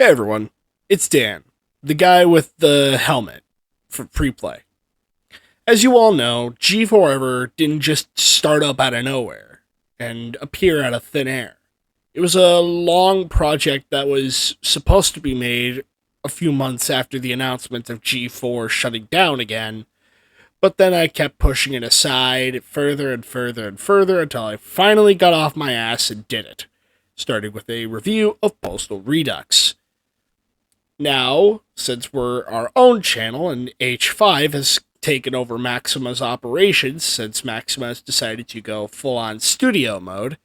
Hey everyone, it's Dan, the guy with the helmet for Freeplay. As you all know, G4EVER didn't just start up out of nowhere and appear out of thin air. It was a long project that was supposed to be made a few months after the announcement of G4 shutting down again, but then I kept pushing it aside further and further and further until I finally got off my ass and did it, starting with a review of Postal REDUX. Now, since we're our own channel and H5 has taken over Maxima's operations since Maxima has decided to go full-on studio mode,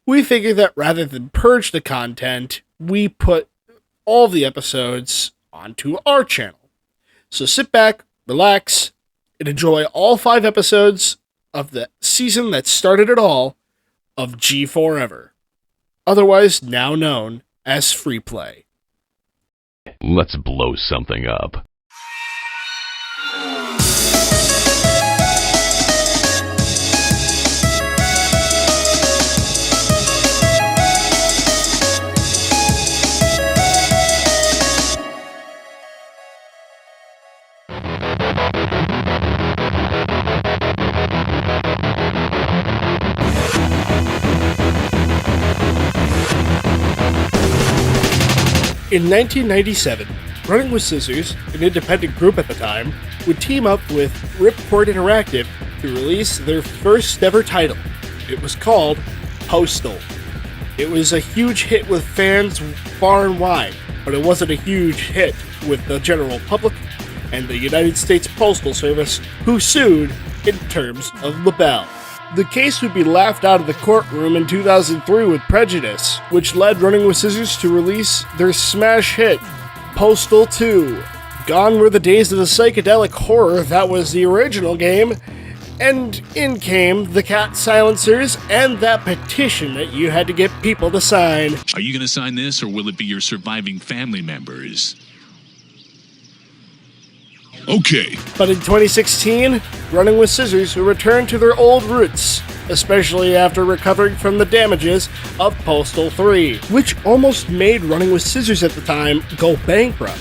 we figured that rather than purge the content, we put all the episodes onto our channel. So sit back, relax, and enjoy all 5 episodes of the season that started it all of G4EVER, otherwise now known as Freeplay. Let's blow something up. In 1997, Running with Scissors, an independent group at the time, would team up with Ripcord Interactive to release their first ever title. It was called POSTAL. It was a huge hit with fans far and wide, but it wasn't a huge hit with the general public and the United States Postal Service, who sued in terms of libel. The case would be laughed out of the courtroom in 2003 with prejudice, which led Running with Scissors to release their smash hit, Postal 2. Gone were the days of the psychedelic horror that was the original game, and in came the cat silencers and that petition that you had to get people to sign. Are you going to sign this, or will it be your surviving family members? Okay. But in 2016, Running with Scissors returned to their old roots, especially after recovering from the damages of Postal 3, which almost made Running with Scissors at the time go bankrupt.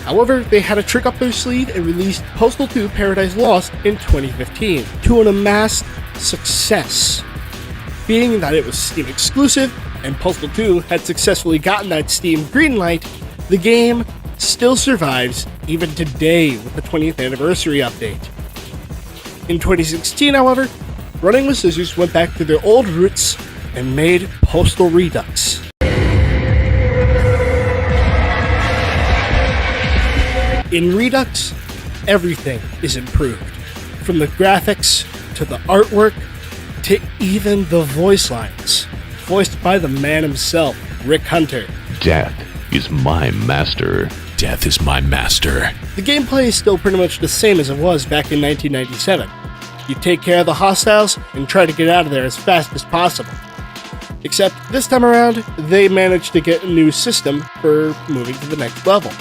However, they had a trick up their sleeve and released Postal 2 Paradise Lost in 2015 to an amassed success. Being that it was Steam exclusive and Postal 2 had successfully gotten that Steam greenlight, the game still survives even today with the 20th anniversary update. In 2016, however, Running with Scissors went back to their old roots and made Postal REDUX. In Redux, everything is improved, from the graphics to the artwork to even the voice lines, voiced by the man himself, Rick Hunter. Death is my master. Death is my master. The gameplay is still pretty much the same as it was back in 1997. You take care of the hostiles and try to get out of there as fast as possible. Except this time around, they managed to get a new system for moving to the next level.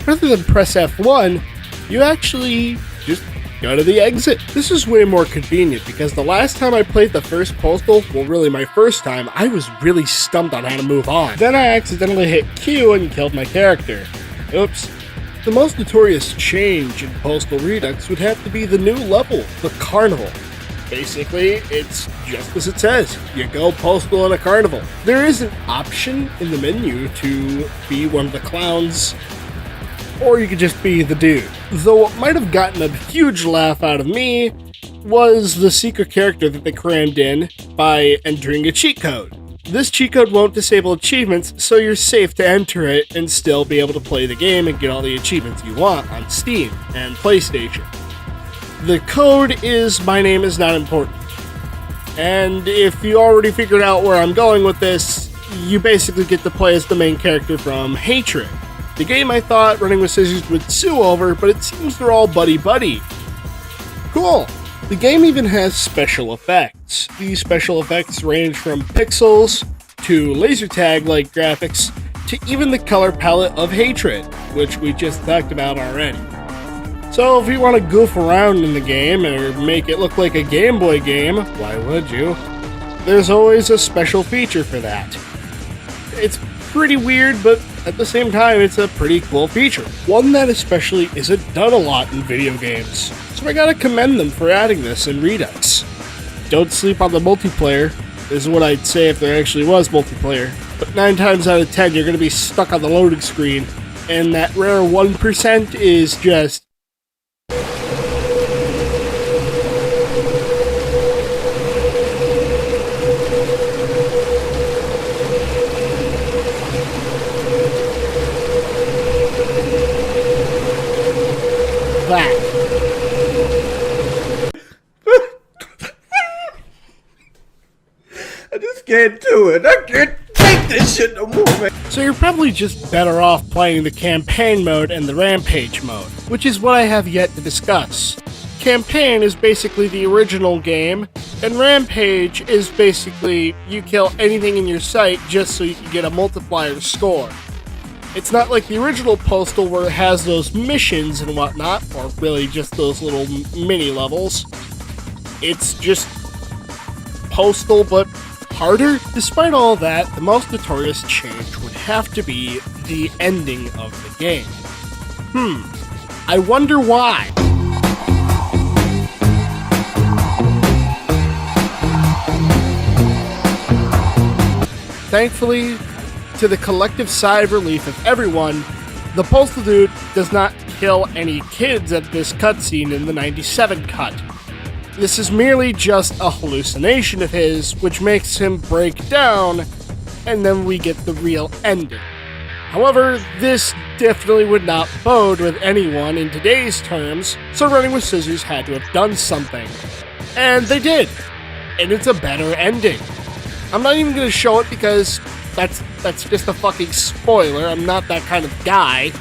Rather than press F1, you actually just go to the exit. This is way more convenient because the last time I played the first Postal, well really my first time, I was really stumped on how to move on. Then I accidentally hit Q and killed my character. Oops. The most notorious change in Postal REDUX would have to be the new level, the Carnival. Basically, it's just as it says. You go postal in a carnival. There is an option in the menu to be one of the clowns, or you could just be the dude. Though what might have gotten a huge laugh out of me was the secret character that they crammed in by entering a cheat code. This cheat code won't disable achievements, so you're safe to enter it and still be able to play the game and get all the achievements you want on Steam and PlayStation. The code is "My name is not important." And if you already figured out where I'm going with this, you basically get to play as the main character from Hatred, the game I thought Running with Scissors would sue over, but it seems they're all buddy-buddy. Cool. The game even has special effects. These special effects range from pixels to laser tag-like graphics to even the color palette of Hatred, which we just talked about already. So if you want to goof around in the game or make it look like a Game Boy game, why would you? There's always a special feature for that. It's pretty weird, but at the same time, it's a pretty cool feature. One that especially isn't done a lot in video games. So I gotta commend them for adding this in Redux. Don't sleep on the multiplayer, is what I'd say if there actually was multiplayer. But 9 times out of 10, you're gonna be stuck on the loading screen, and that rare 1% is just... that. I just can't do it. I can't take this shit no more, man. So you're probably just better off playing the campaign mode and the rampage mode, which is what I have yet to discuss. Campaign is basically the original game, and rampage is basically you kill anything in your sight just so you can get a multiplier score. It's not like the original Postal where it has those missions and whatnot, or really just those little mini levels. It's just Postal, but harder. Despite all that, the most notorious change would have to be the ending of the game. I wonder why. Thankfully, to the collective sigh of relief of everyone, the Postal Dude does not kill any kids at this cutscene in the 97 cut. This is merely just a hallucination of his, which makes him break down, and then we get the real ending. However, this definitely would not bode with anyone in today's terms, so Running with Scissors had to have done something. And they did. And it's a better ending. I'm not even going to show it because that's just a fucking spoiler. I'm not that kind of guy.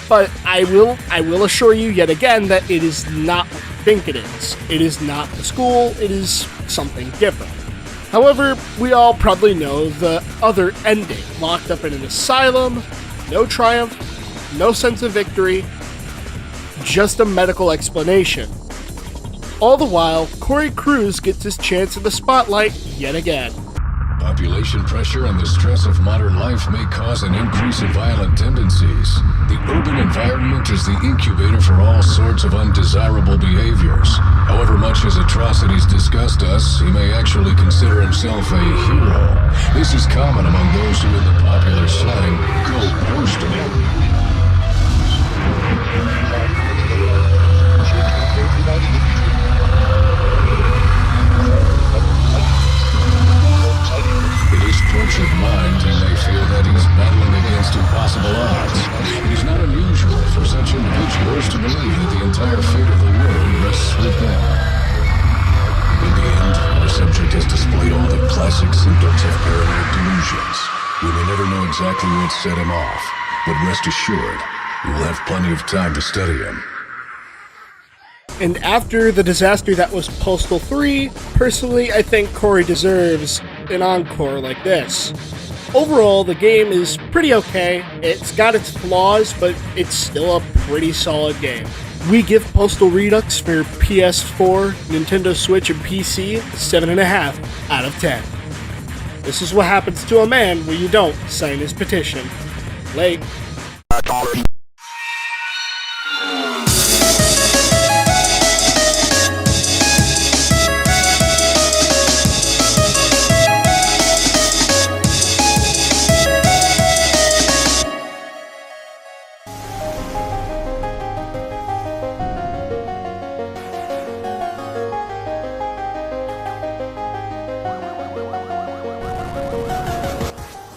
But I will assure you yet again that it is not what you think it is. It is not the school, it is something different. However, we all probably know the other ending. Locked up in an asylum, no triumph, no sense of victory, just a medical explanation. All the while, Corey Cruz gets his chance in the spotlight yet again. Population pressure and the stress of modern life may cause an increase in violent tendencies. The urban environment is the incubator for all sorts of undesirable behaviors. However much his atrocities disgust us, he may actually consider himself a hero. This is common among those who, in the popular slang, go postal. Tortured mind, he may feel that he's battling against impossible odds. It is not unusual for such individuals to believe that the entire fate of the world rests with them. In the end, our subject has displayed all the classic symptoms of paranoid delusions. We may never know exactly what set him off, but rest assured, we will have plenty of time to study him. And after the disaster that was Postal 3, personally, I think Corey deserves an encore like this. Overall, the game is pretty okay. It's got its flaws, but it's still a pretty solid game. We give Postal Redux for PS4, Nintendo Switch, and PC 7.5 out of 10. This is what happens to a man when you don't sign his petition. Late.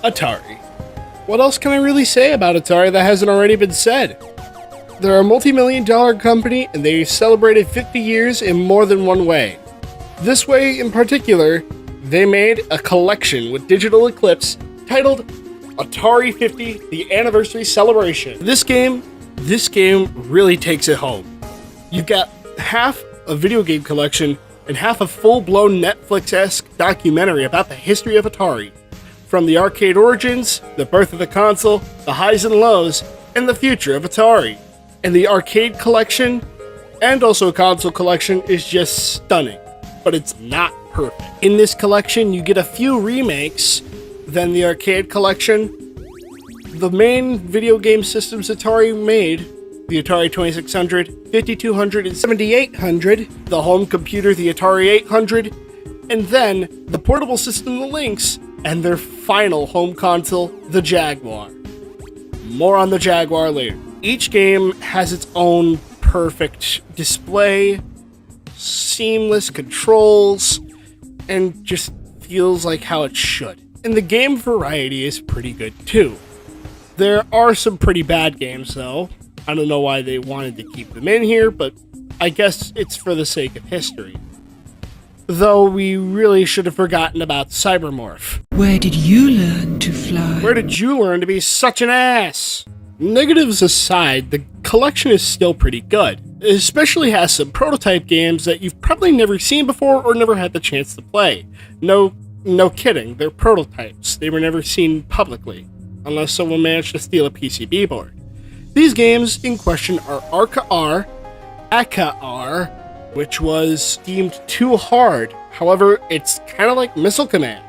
Atari. What else can I really say about Atari that hasn't already been said? They're a multi-million-dollar company and they celebrated 50 years in more than one way. This way in particular, they made a collection with Digital Eclipse titled Atari 50: The Anniversary Celebration. This game really takes it home. You've got half a video game collection and half a full-blown Netflix-esque documentary about the history of Atari. From the arcade origins, the birth of the console, the highs and lows, and the future of Atari. And the arcade collection, and also console collection, is just stunning. But it's not perfect. In this collection, you get a few remakes than the arcade collection, The main video game systems Atari made, the Atari 2600, 5200, and 7800, the home computer, the Atari 800, and then the portable system, the Lynx, and their final home console, the Jaguar. More on the Jaguar later. Each game has its own perfect display, seamless controls, and just feels like how it should. And the game variety is pretty good too. There are some pretty bad games though. I don't know why they wanted to keep them in here, but I guess it's for the sake of history. Though we really should have forgotten about Cybermorph. Where did you learn to fly? Where did you learn to be such an ass? Negatives aside, the collection is still pretty good. It especially has some prototype games that you've probably never seen before or never had the chance to play. No kidding, they're prototypes. They were never seen publicly, unless someone managed to steal a PCB board. These games in question are Arca R, Aka R, which was deemed too hard. However, it's kind of like Missile Command.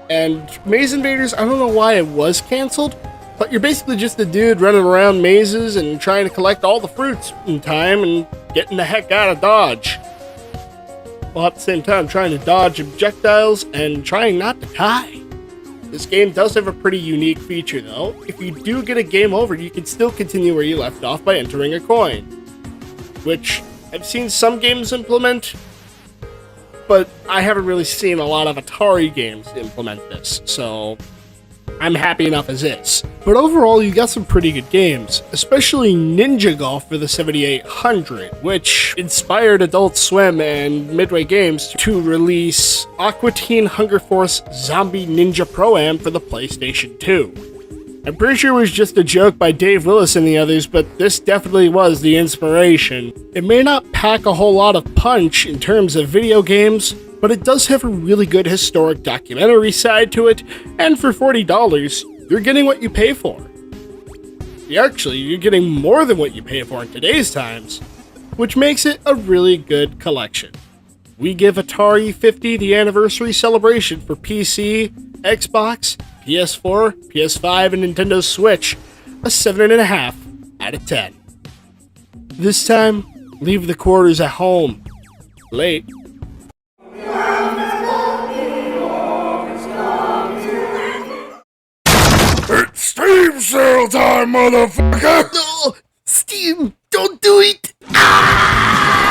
And Maze Invaders, I don't know why it was cancelled, but you're basically just a dude running around mazes and trying to collect all the fruits in time and getting the heck out of Dodge. While at the same time trying to dodge projectiles and trying not to die. This game does have a pretty unique feature though. If you do get a game over, you can still continue where you left off by entering a coin. Which I've seen some games implement, but I haven't really seen a lot of Atari games implement this, so I'm happy enough as is. But overall, you got some pretty good games, especially Ninja Golf for the 7800, which inspired Adult Swim and Midway Games to release Aqua Teen Hunger Force Zombie Ninja Pro-Am for the PlayStation 2. I'm pretty sure it was just a joke by Dave Willis and the others, but this definitely was the inspiration. It may not pack a whole lot of punch in terms of video games, but it does have a really good historic documentary side to it, and for $40, you're getting what you pay for. Actually, you're getting more than what you pay for in today's times, which makes it a really good collection. We give Atari 50 the anniversary celebration for PC, Xbox, PS4, PS5, and Nintendo Switch a 7.5 out of 10. This time, leave the quarters at home. Late. It's Steam sale time, motherfucker! No! Steam, don't do it! Ah!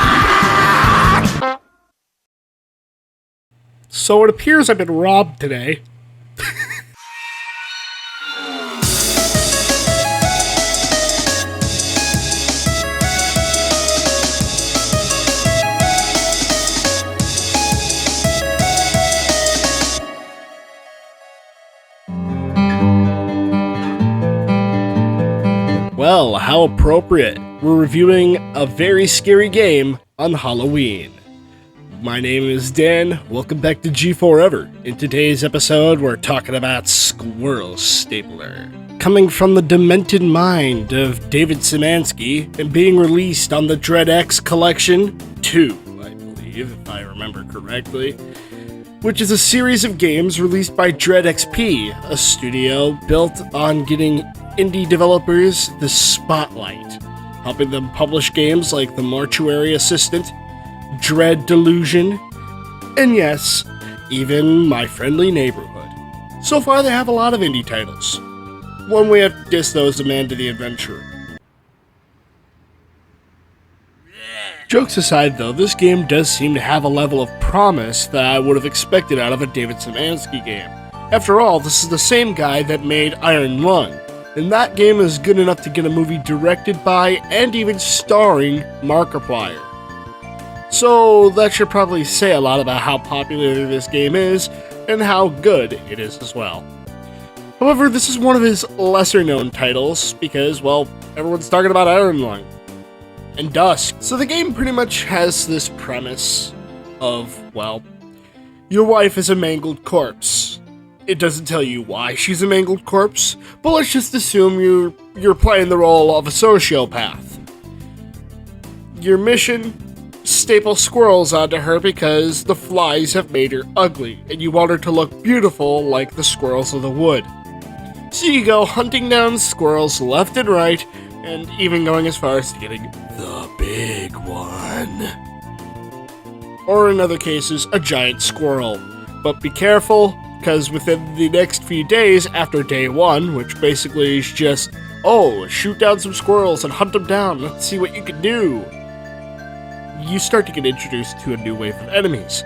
So it appears I've been robbed today. Well, how appropriate. We're reviewing a very scary game on Halloween. My name is Dan. Welcome back to G4ever. In today's episode, we're talking about Squirrel Stapler. Coming from the demented mind of David Szymanski and being released on the JETIX'S Collection 2, I believe, if I remember correctly, which is a series of games released by DreadXP, a studio built on getting indie developers the spotlight, helping them publish games like The Mortuary Assistant, Dread Delusion, and yes, even My Friendly Neighborhood. So far they have a lot of indie titles. One way to diss those, Amanda the Adventurer. Jokes aside though, this game does seem to have a level of promise that I would have expected out of a David Szymanski game. After all, this is the same guy that made Iron Lung, and that game is good enough to get a movie directed by and even starring Markiplier. So that should probably say a lot about how popular this game is and how good it is as well. However, this is one of his lesser known titles because, well, everyone's talking about Iron Lung and Dusk. So the game pretty much has this premise of, well, your wife is a mangled corpse. It doesn't tell you why she's a mangled corpse, but let's just assume you're playing the role of a sociopath. Your mission? Staple squirrels onto her because the flies have made her ugly, and you want her to look beautiful like the squirrels of the wood. So you go hunting down squirrels left and right, and even going as far as to getting the big one. Or in other cases, a giant squirrel. But be careful, because within the next few days after day 1, which basically is just, oh, shoot down some squirrels and hunt them down, let's see what you can do, you start to get introduced to a new wave of enemies,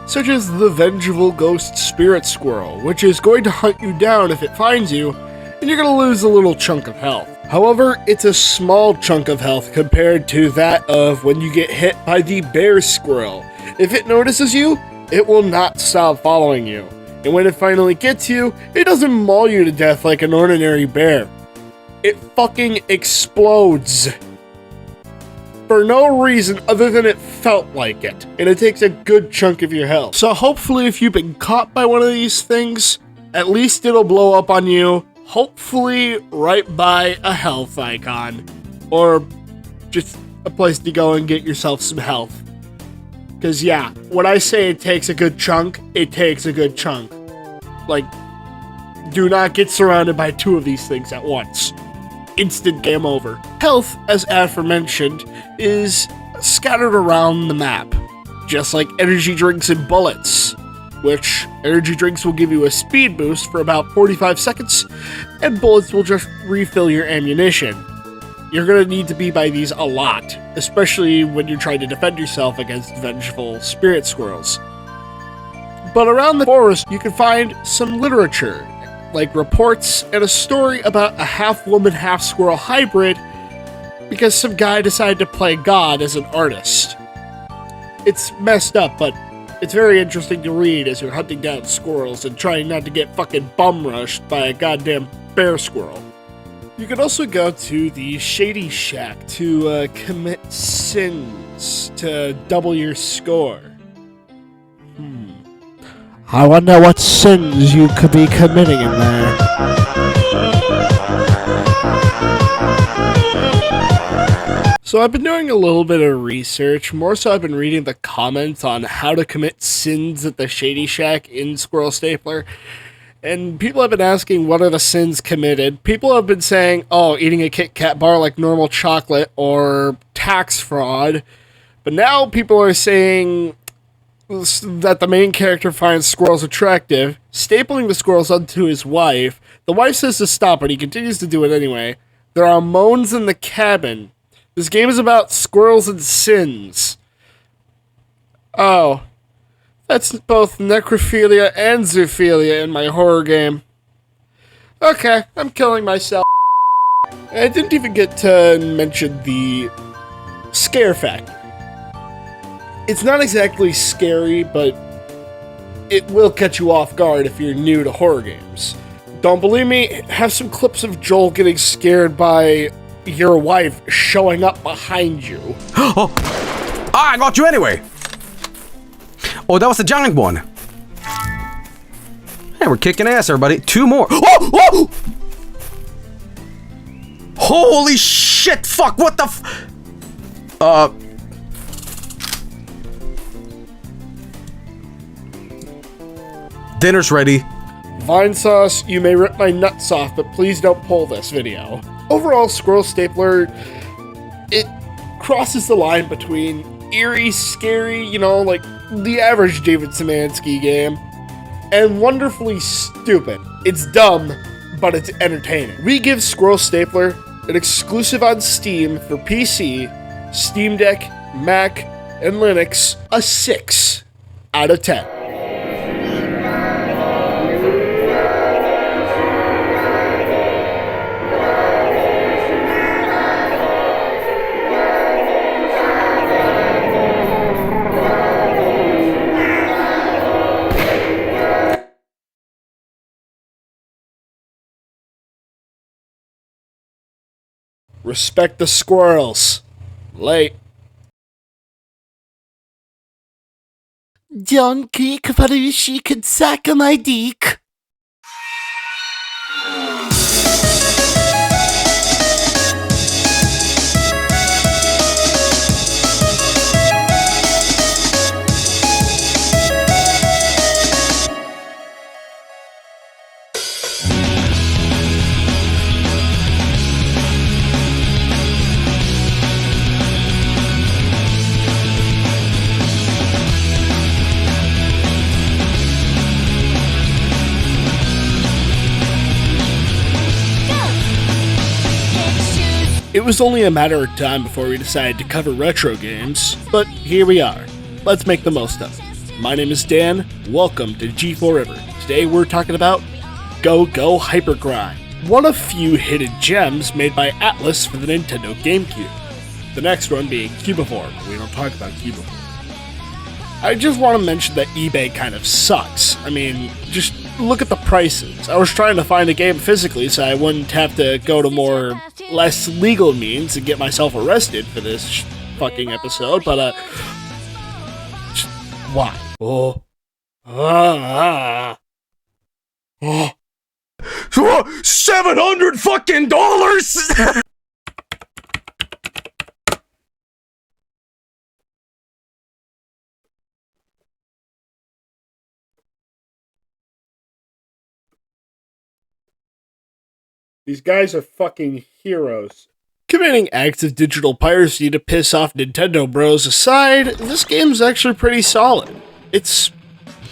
such as the vengeful ghost spirit squirrel, which is going to hunt you down if it finds you, and you're going to lose a little chunk of health. However, it's a small chunk of health compared to that of when you get hit by the bear squirrel. If it notices you, it will not stop following you, and when it finally gets you, it doesn't maul you to death like an ordinary bear. It fucking explodes. For no reason other than it felt like it, and it takes a good chunk of your health. So hopefully if you've been caught by one of these things, at least it'll blow up on you, hopefully right by a health icon, or just a place to go and get yourself some health. Because yeah, when I say it takes a good chunk, it takes a good chunk. Like, do not get surrounded by 2 of these things at once. Instant game over. Health, as aforementioned, is scattered around the map, just like energy drinks and bullets, which energy drinks will give you a speed boost for about 45 seconds, and bullets will just refill your ammunition. You're going to need to be by these a lot, especially when you're trying to defend yourself against vengeful spirit squirrels. But around the forest, you can find some literature, like reports and a story about a half-woman, half-squirrel hybrid because some guy decided to play God as an artist. It's messed up, but it's very interesting to read as you're hunting down squirrels and trying not to get fucking bum-rushed by a goddamn bear squirrel. You can also go to the Shady Shack to commit sins to double your score. I wonder what sins you could be committing in there. So I've been doing a little bit of research, more so I've been reading the comments on how to commit sins at the Shady Shack in Squirrel Stapler, and people have been asking what are the sins committed. People have been saying, oh, eating a Kit Kat bar like normal chocolate, or tax fraud, but now people are saying that the main character finds squirrels attractive, stapling the squirrels onto his wife. The wife says to stop, but he continues to do it anyway. There are moans in the cabin. This game is about squirrels and sins. Oh, that's both necrophilia and zoophilia in my horror game. Okay, I'm killing myself. I didn't even get to mention the scare factor. It's not exactly scary, but it will catch you off guard if you're new to horror games. Don't believe me? Have some clips of Joel getting scared by your wife showing up behind you. Oh, I got you anyway. Oh, that was a giant one. Hey, we're kicking ass, everybody. 2 more. Oh! Holy shit! Fuck! What the? Dinner's ready. Vine Sauce, you may rip my nuts off, but please don't pull this video. Overall, Squirrel Stapler, it crosses the line between eerie, scary, you know, like the average David Szymanski game, and wonderfully stupid. It's dumb, but it's entertaining. We give Squirrel Stapler an exclusive on Steam for PC, Steam Deck, Mac, and Linux, a 6 out of 10. Respect the squirrels. Late. Don't kick for she could suck my dick. It was only a matter of time before we decided to cover retro games, but here we are. Let's make the most of it. My name is Dan, welcome to G4 River. Today we're talking about Go Go HYPERGRIND, one of few hidden gems made by Atlas for the Nintendo GameCube. The next one being Cubiform. We don't talk about Cubiform. I just want to mention that eBay kind of sucks. I mean, just look at the prices. I was trying to find a game physically so I wouldn't have to go to less legal means and get myself arrested for this fucking episode, but why? Oh. $700 fucking dollars! These guys are fucking heroes. Committing acts of digital piracy to piss off Nintendo bros aside, this game's actually pretty solid. It's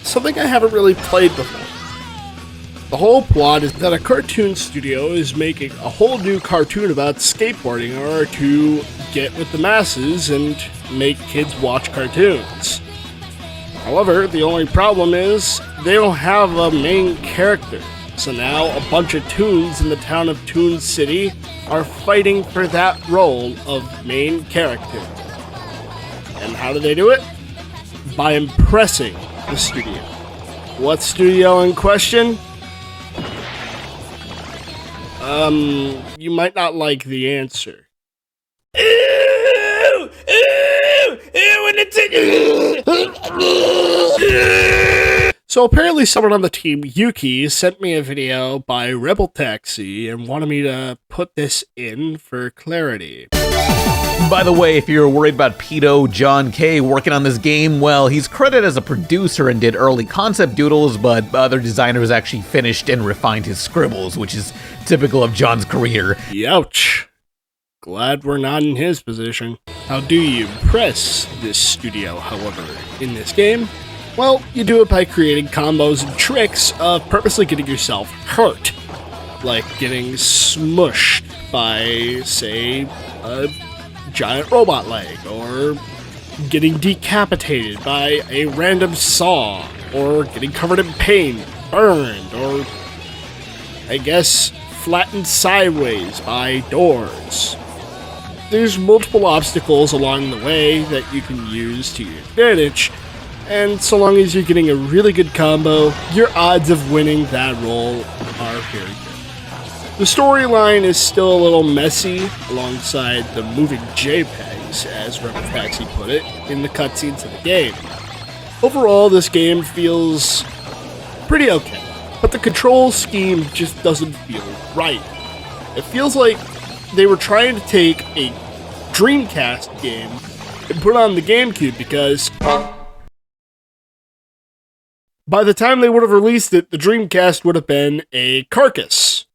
something I haven't really played before. The whole plot is that a cartoon studio is making a whole new cartoon about skateboarding in order to get with the masses and make kids watch cartoons. However, the only problem is they don't have a main character. So now a bunch of toons in the town of Toon City are fighting for that role of main character. And how do they do it? By impressing the studio. What studio in question? You might not like the answer. So apparently someone on the team, Yuki, sent me a video by Rebel Taxi and wanted me to put this in for clarity. By the way, if you're worried about Pedo John K working on this game, well, he's credited as a producer and did early concept doodles, but other designers actually finished and refined his scribbles, which is typical of John's career. Youch. Glad we're not in his position. How do you impress this studio, however, in this game? Well, you do it by creating combos and tricks of purposely getting yourself hurt. Like getting smushed by, say, a giant robot leg, or getting decapitated by a random saw, or getting covered in paint, burned, or, I guess, flattened sideways by doors. There's multiple obstacles along the way that you can use to your advantage, and so long as you're getting a really good combo, your odds of winning that role are very good. The storyline is still a little messy alongside the moving JPEGs, as Rebel Taxi put it, in the cutscenes of the game. Overall, this game feels pretty okay, but the control scheme just doesn't feel right. It feels like they were trying to take a Dreamcast game and put it on the GameCube because by the time they would have released it, the Dreamcast would have been a carcass.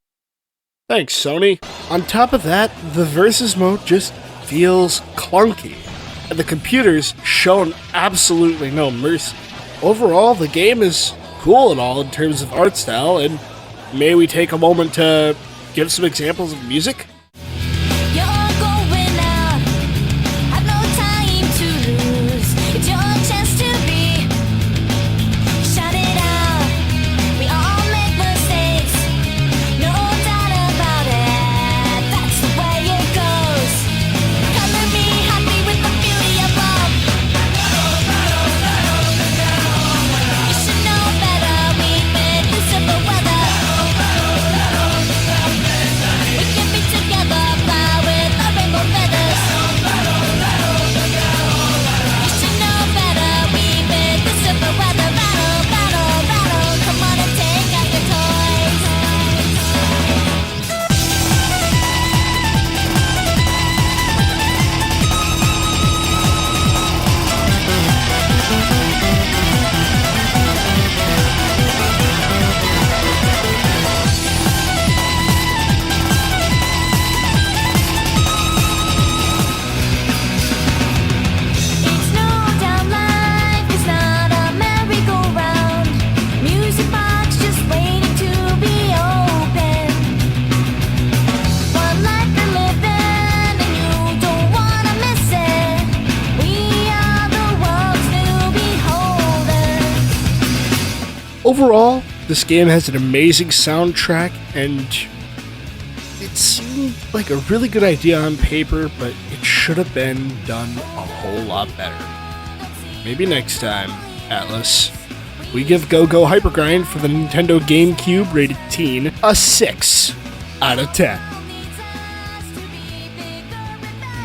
Thanks, Sony. On top of that, the versus mode just feels clunky, and the computers shown absolutely no mercy. Overall, the game is cool and all in terms of art style, and may we take a moment to give some examples of music? Together Overall, this game has an amazing soundtrack, and it seemed like a really good idea on paper, but it should have been done a whole lot better. Maybe next time, Atlas. We give Go-Go Hypergrind for the Nintendo GameCube rated teen a 6 out of 10.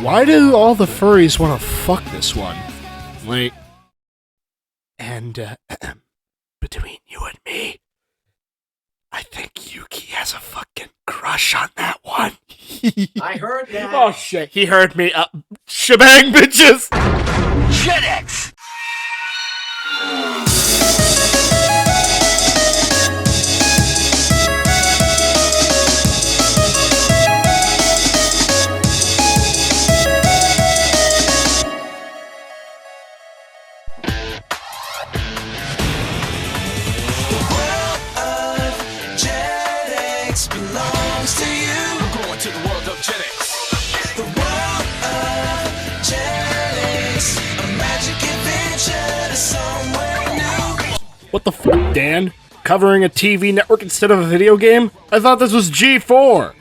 Why do all the furries want to fuck this one? Like, and, between you and me, I think Yuki has a fucking crush on that one. I heard that. Oh shit, he heard me. Shebang, bitches! JETIX'S! belongs to you. We're going to the world of JETIX'S. The world of JETIX'S. A magic adventure to somewhere new. What the fuck, Dan? Covering a TV network instead of a video game? I thought this was G4.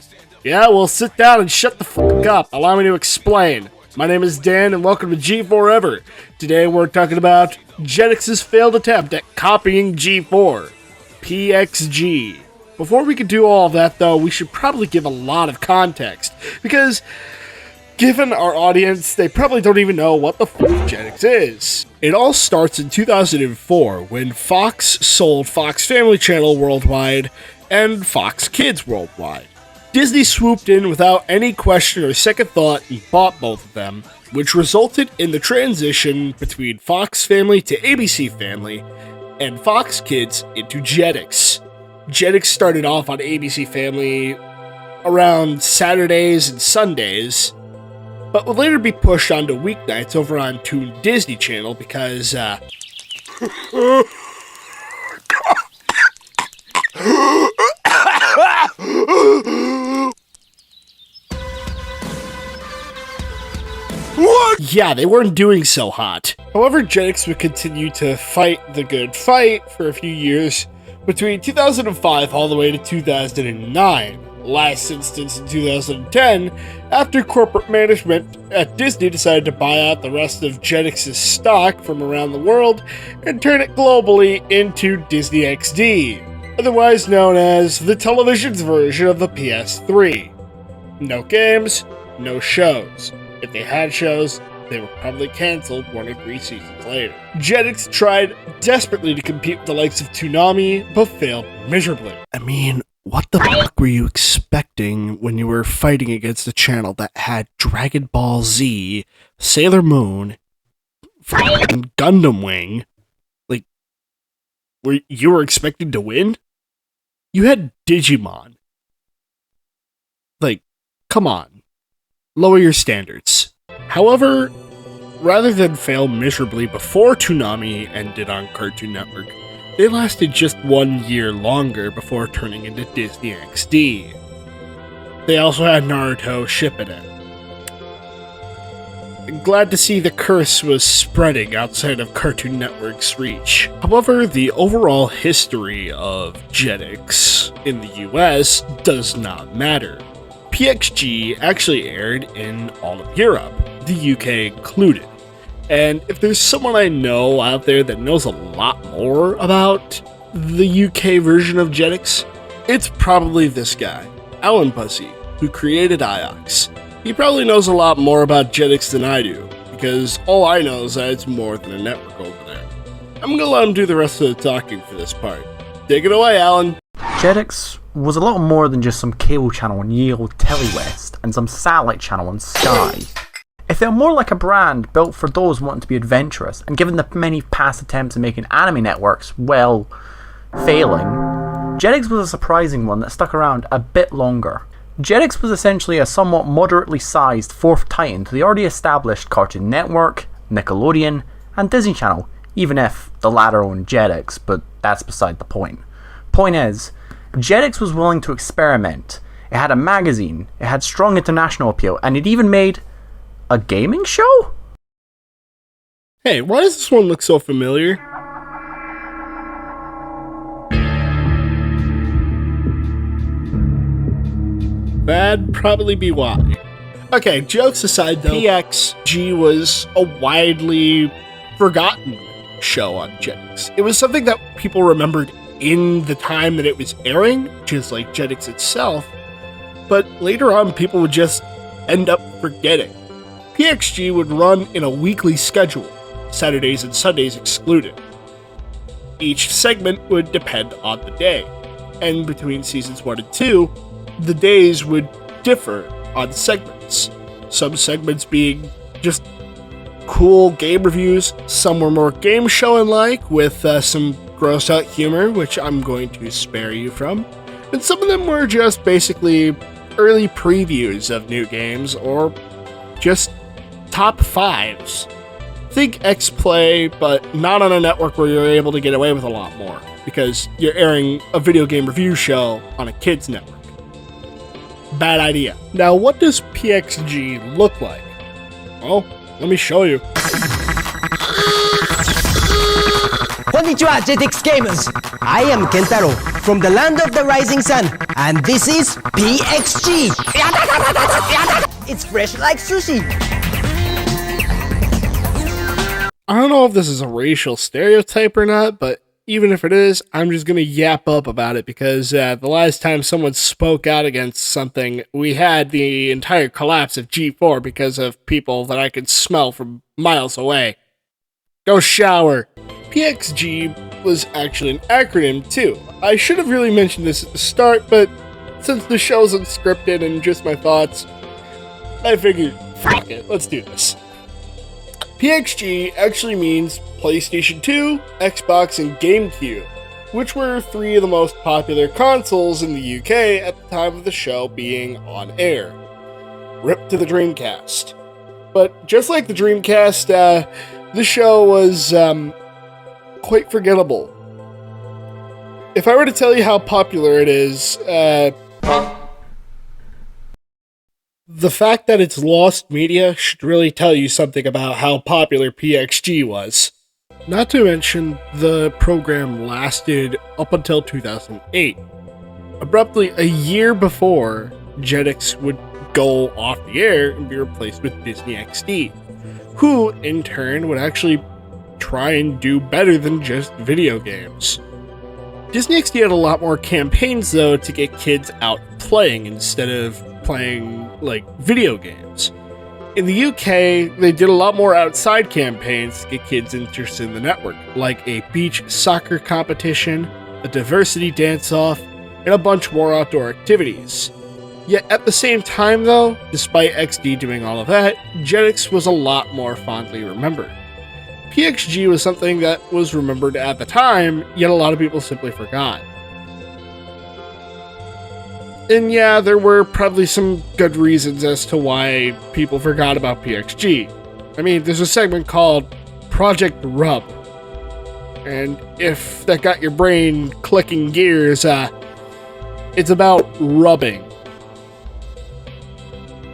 Yeah, well, sit down and shut the fuck up. Allow me to explain. My name is Dan, and welcome to G4 Ever. Today we're talking about JETIX'S failed attempt at copying G4. PXG. Before we can do all of that, though, we should probably give a lot of context, because given our audience, they probably don't even know what the fuck JETIX'S is. It all starts in 2004, when Fox sold Fox Family Channel worldwide and Fox Kids worldwide. Disney swooped in without any question or second thought and bought both of them, which resulted in the transition between Fox Family to ABC Family and Fox Kids into JETIX'S. JETIX'S started off on ABC Family around Saturdays and Sundays, but would later be pushed onto weeknights over on Toon Disney Channel because, yeah, they weren't doing so hot. However, JETIX'S would continue to fight the good fight for a few years, between 2005 all the way to 2009. Last instance in 2010, after corporate management at Disney decided to buy out the rest of JETIX'S stock from around the world and turn it globally into Disney XD, otherwise known as the television's version of the PS3. No games, no shows. If they had shows, they were probably cancelled 1 or 3 seasons later. JETIX'S tried desperately to compete with the likes of Toonami, but failed miserably. I mean, what the fuck were you expecting when you were fighting against a channel that had Dragon Ball Z, Sailor Moon, fucking Gundam Wing? Like, you were expecting to win? You had Digimon. Like, come on. Lower your standards. However, rather than fail miserably before Toonami ended on Cartoon Network, they lasted just 1 year longer before turning into Disney XD. They also had Naruto Shippuden. Glad to see the curse was spreading outside of Cartoon Network's reach. However, the overall history of JETIX'S in the US does not matter. PXG actually aired in all of Europe, the UK included. And if there's someone I know out there that knows a lot more about the UK version of JETIX'S, it's probably this guy, Alan Pussy, who created IOX. He probably knows a lot more about JETIX'S than I do, because all I know is that it's more than a network over there. I'm gonna let him do the rest of the talking for this part. Take it away, Alan. JETIX'S was a lot more than just some cable channel on ye olde Telewest and some satellite channel on Sky. It felt more like a brand built for those wanting to be adventurous, and given the many past attempts at making anime networks, well, failing, JETIX'S was a surprising one that stuck around a bit longer. JETIX'S was essentially a somewhat moderately sized fourth titan to the already established Cartoon Network, Nickelodeon, and Disney Channel, even if the latter owned JETIX'S, but that's beside the point. Point is, JETIX'S was willing to experiment. It had a magazine, it had strong international appeal, and it even made a gaming show? Hey, why does this one look so familiar? that'd probably be why. Okay, jokes aside though, PXG was a widely forgotten show on JETIX. It was something that people remembered in the time that it was airing, just like JETIX itself, but later on people would just end up forgetting. PXG would run in a weekly schedule, Saturdays and Sundays excluded. Each segment would depend on the day, and between seasons 1 and 2, the days would differ on segments. Some segments being just cool game reviews, some were more game show-like with some gross out humor, which I'm going to spare you from, and some of them were just basically early previews of new games or just top 5s. Think X-Play, but not on a network where you're able to get away with a lot more, because you're airing a video game review show on a kids network. Bad idea. Now, what does PXG look like? Well, let me show you. Konnichiwa, JETIX gamers! I am Kentaro from the land of the rising sun, and this is PXG! It's fresh like sushi! I don't know if this is a racial stereotype or not, but even if it is, I'm just gonna yap up about it because the last time someone spoke out against something, we had the entire collapse of G4 because of people that I could smell from miles away. Go shower! PXG was actually an acronym too. I should have really mentioned this at the start, but since the show's unscripted and just my thoughts, I figured, fuck it, let's do this. PXG actually means PlayStation 2, Xbox, and GameCube, which were 3 of the most popular consoles in the UK at the time of the show being on air. Rip to the Dreamcast. But just like the Dreamcast, the show was quite forgettable. If I were to tell you how popular it is, the fact that it's lost media should really tell you something about how popular PXG was. Not to mention, the program lasted up until 2008. Abruptly, a year before, JETIX would go off the air and be replaced with Disney XD, who, in turn, would actually try and do better than just video games. Disney XD had a lot more campaigns, though, to get kids out playing instead of playing, like, video games. In the UK, they did a lot more outside campaigns to get kids interested in the network, like a beach soccer competition, a diversity dance-off, and a bunch more outdoor activities. Yet at the same time, though, despite XD doing all of that, JETIX was a lot more fondly remembered. PXG was something that was remembered at the time, yet a lot of people simply forgot. And yeah, there were probably some good reasons as to why people forgot about PXG. I mean, there's a segment called Project Rub. And if that got your brain clicking gears, it's about rubbing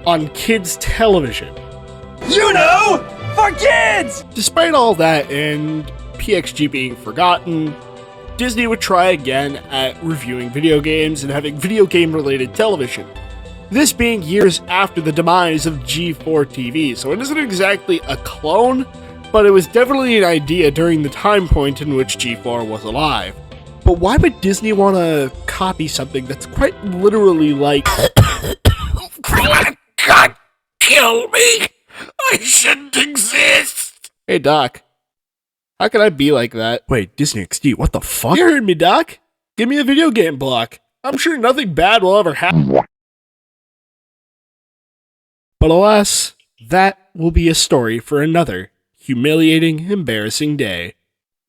on kids' television. You know, for kids! Despite all that and PXG being forgotten, Disney would try again at reviewing video games and having video game related television. This being years after the demise of G4 TV, so it isn't exactly a clone, but it was definitely an idea during the time point in which G4 was alive. But why would Disney want to copy something that's quite literally like God, kill me! I shouldn't exist! Hey Doc, how can I be like that? Wait, Disney XD, what the fuck? You heard me, Doc. Give me a video game block. I'm sure nothing bad will ever happen. But alas, that will be a story for another humiliating, embarrassing day.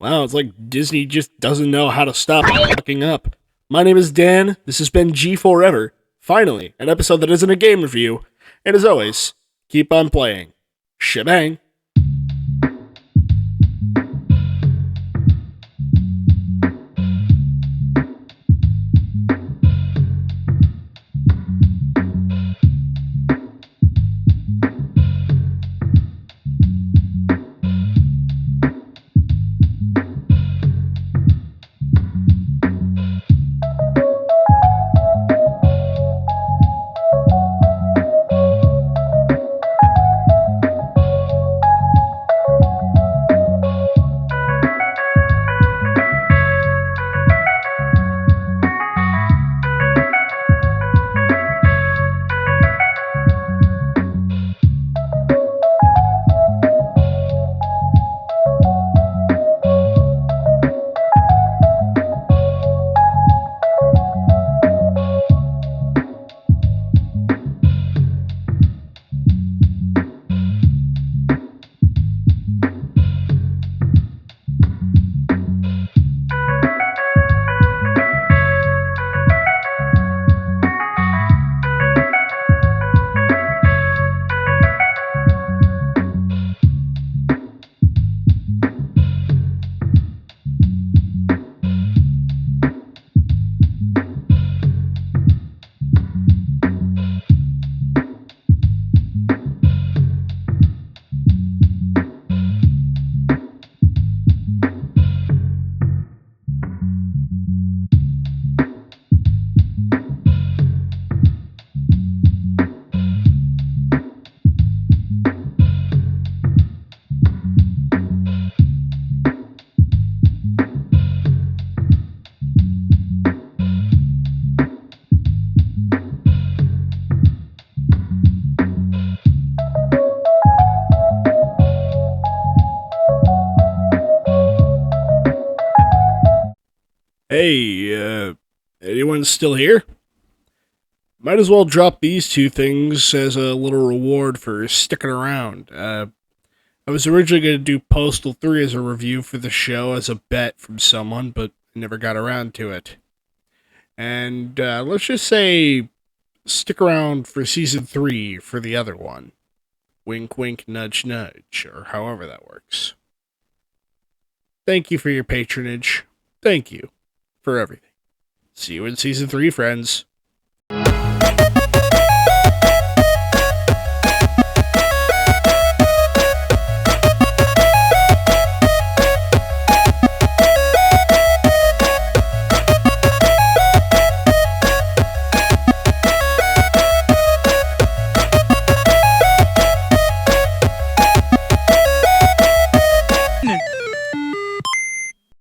Wow, it's like Disney just doesn't know how to stop fucking up. My name is Dan, this has been G4ever. Finally, an episode that isn't a game review. And as always, keep on playing. Shebang. Hey, anyone still here? Might as well drop these two things as a little reward for sticking around. I was originally going to do Postal 3 as a review for the show as a bet from someone, but never got around to it. And let's just say stick around for Season 3 for the other one. Wink, wink, nudge, nudge, or however that works. Thank you for your patronage. Thank you for everything. See you in Season 3, friends.